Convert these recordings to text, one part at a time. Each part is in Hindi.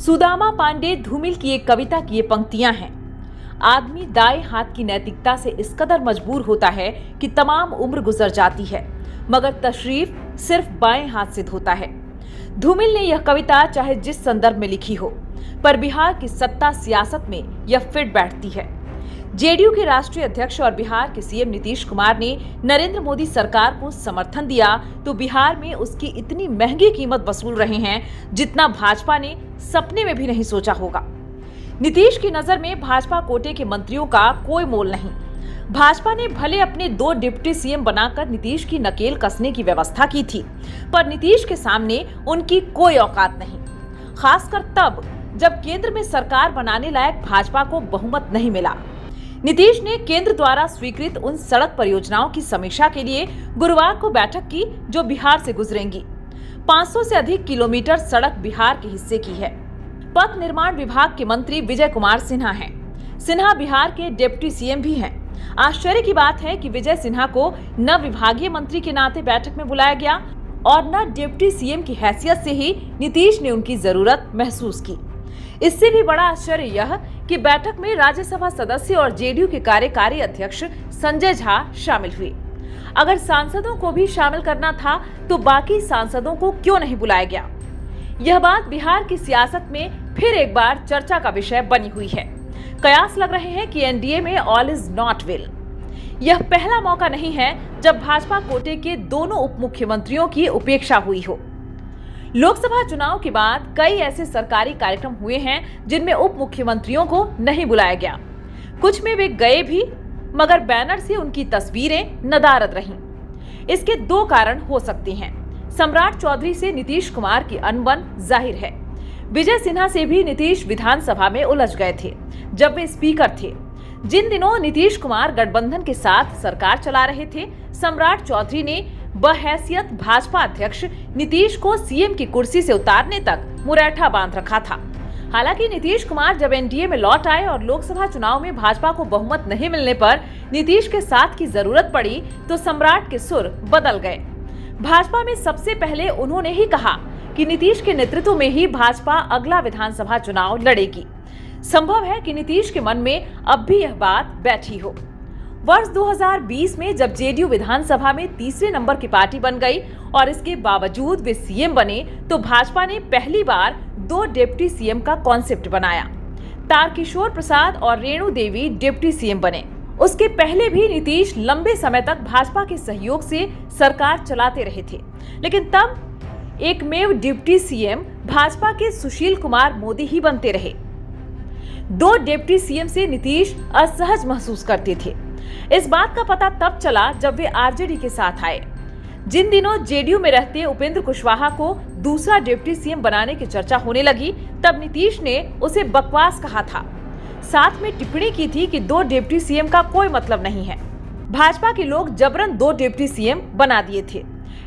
सुदामा पांडे धूमिल की एक कविता की ये पंक्तियां हैं। आदमी दाएं हाथ की नैतिकता से इस कदर मजबूर होता है कि तमाम उम्र गुजर जाती है, मगर तशरीफ सिर्फ बाएं हाथ से होता है। धूमिल ने यह कविता चाहे जिस संदर्भ में लिखी हो, पर बिहार की सत्ता सियासत में यह फिट बैठती है। जेडीयू के राष्ट्रीय अध्यक्ष और बिहार के सीएम नीतीश कुमार ने नरेंद्र मोदी सरकार को समर्थन दिया तो बिहार में उसकी इतनी महंगी कीमत वसूल रहे हैं जितना भाजपा ने सपने में भी नहीं सोचा होगा। नीतीश की नजर में भाजपा कोटे के मंत्रियों का कोई मोल नहीं। भाजपा ने भले अपने 2 डिप्टी सीएम बनाकर नीतीश की नकेल कसने की व्यवस्था की थी, पर नीतीश के सामने उनकी कोई औकात नहीं, खासकर तब जब केंद्र में सरकार बनाने लायक भाजपा को बहुमत नहीं मिला। नीतीश ने केंद्र द्वारा स्वीकृत उन सड़क परियोजनाओं की समीक्षा के लिए गुरुवार को बैठक की जो बिहार से गुजरेंगी। 500 से अधिक किलोमीटर सड़क बिहार के हिस्से की है। पथ निर्माण विभाग के मंत्री विजय कुमार सिन्हा हैं। सिन्हा बिहार के डिप्टी सीएम भी हैं। आश्चर्य की बात है कि विजय सिन्हा को न विभागीय मंत्री के नाते बैठक में बुलाया गया और न डिप्टी सीएम की हैसियत से ही नीतीश ने उनकी जरूरत महसूस की। इससे भी बड़ा आश्चर्य यह कि बैठक में राज्यसभा सदस्य और जेडीयू के कार्यकारी अध्यक्ष संजय झा शामिल हुए। अगर सांसदों को भी शामिल करना था तो बाकी सांसदों को क्यों नहीं बुलाया गया? यह बात बिहार की सियासत में फिर एक बार चर्चा का विषय बनी हुई है। कयास लग रहे हैं कि एनडीए में ऑल इज नॉट वेल। यह पहला मौका नहीं है जब भाजपा कोटे के दोनों उप मुख्यमंत्रियों की उपेक्षा हुई हो। लोकसभा चुनाव के बाद कई ऐसे सरकारी कार्यक्रम हुए हैं जिनमें उप मुख्यमंत्रियों को नहीं बुलाया गया। कुछ में वे गए भी, मगर बैनर से उनकी तस्वीरें नदारद रहीं। इसके 2 कारण हो सकते हैं। सम्राट चौधरी से नीतीश कुमार की अनबन जाहिर है। विजय सिन्हा से भी नीतीश विधानसभा में उलझ गए थे जब वे स्पीकर थे। जिन दिनों नीतीश कुमार गठबंधन के साथ सरकार चला रहे थे, सम्राट चौधरी ने बहैसियत भाजपा अध्यक्ष नीतीश को सीएम की कुर्सी से उतारने तक मुरैठा बांध रखा था। हालांकि नीतीश कुमार जब एनडीए में लौट आए और लोकसभा चुनाव में भाजपा को बहुमत नहीं मिलने पर नीतीश के साथ की जरूरत पड़ी तो सम्राट के सुर बदल गए। भाजपा में सबसे पहले उन्होंने ही कहा कि नीतीश के नेतृत्व में ही भाजपा अगला विधानसभा चुनाव लड़ेगी। संभव है कि नीतीश के मन में अब भी यह बात बैठी हो। वर्ष 2020 में जब जेडीयू विधानसभा में 3रे नंबर की पार्टी बन गई और इसके बावजूद वे सीएम बने तो भाजपा ने पहली बार 2 डिप्टी सीएम का कॉन्सेप्ट बनाया। तारकिशोर प्रसाद और रेणु देवी डिप्टी सीएम बने। उसके पहले भी नीतीश लंबे समय तक भाजपा के सहयोग से सरकार चलाते रहे थे, लेकिन तब एकमेव डिप्टी सीएम भाजपा के सुशील कुमार मोदी ही बनते रहे। 2 डिप्टी सीएम से नीतीश असहज महसूस करते थे। इस बात का पता तब चला जब वे आरजेडी के साथ आए। जिन दिनों जेडीयू में रहते उपेंद्र कुशवाहा को दूसरा डिप्टी सीएम बनाने की चर्चा होने लगी, तब नीतीश ने उसे बकवास कहा था। साथ में टिप्पणी की थी कि 2 डिप्टी सीएम का कोई मतलब नहीं है। भाजपा के लोग जबरन 2 डिप्टी सीएम बना दिए थे।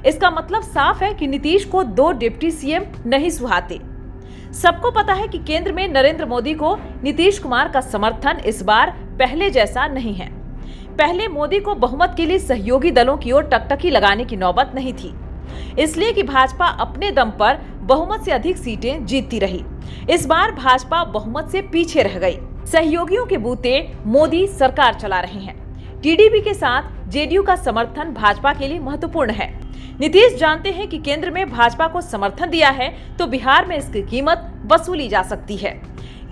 इसका मतलब साफ है कि नीतीश को 2 डिप्टी सीएम नहीं सुहाते। सबको पता है कि केंद्र में नरेंद्र मोदी को नीतीश कुमार का समर्थन इस बार पहले जैसा नहीं है। पहले मोदी को बहुमत के लिए सहयोगी दलों की ओर टकटकी लगाने की नौबत नहीं थी, इसलिए कि भाजपा अपने दम पर बहुमत से अधिक सीटें जीतती रही। इस बार भाजपा बहुमत से पीछे रह गई। सहयोगियों के बूते मोदी सरकार चला रहे हैं। टीडीपी के साथ जेडीयू का समर्थन भाजपा के लिए महत्वपूर्ण है। नीतीश जानते हैं कि केंद्र में भाजपा को समर्थन दिया है तो बिहार में इसकी कीमत वसूली जा सकती है।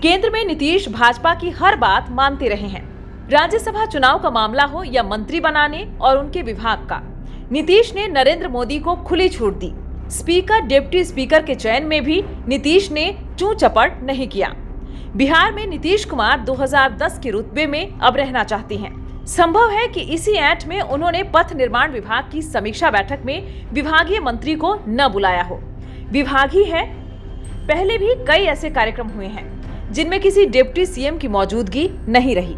केंद्र में नीतीश भाजपा की हर बात मानते रहे हैं। राज्यसभा चुनाव का मामला हो या मंत्री बनाने और उनके विभाग का, नीतीश ने नरेंद्र मोदी को खुली छूट दी। स्पीकर, डिप्टी स्पीकर के चयन में भी नीतीश ने चूं चपड़ नहीं किया। बिहार में नीतीश कुमार 2010 के रुतबे में अब रहना चाहते हैं। संभव है कि इसी ऐंठ में उन्होंने पथ निर्माण विभाग की समीक्षा बैठक में विभागीय मंत्री को न बुलाया हो। विभाग ही है। पहले भी कई ऐसे कार्यक्रम हुए हैं जिनमें किसी डिप्टी सीएम की मौजूदगी नहीं रही।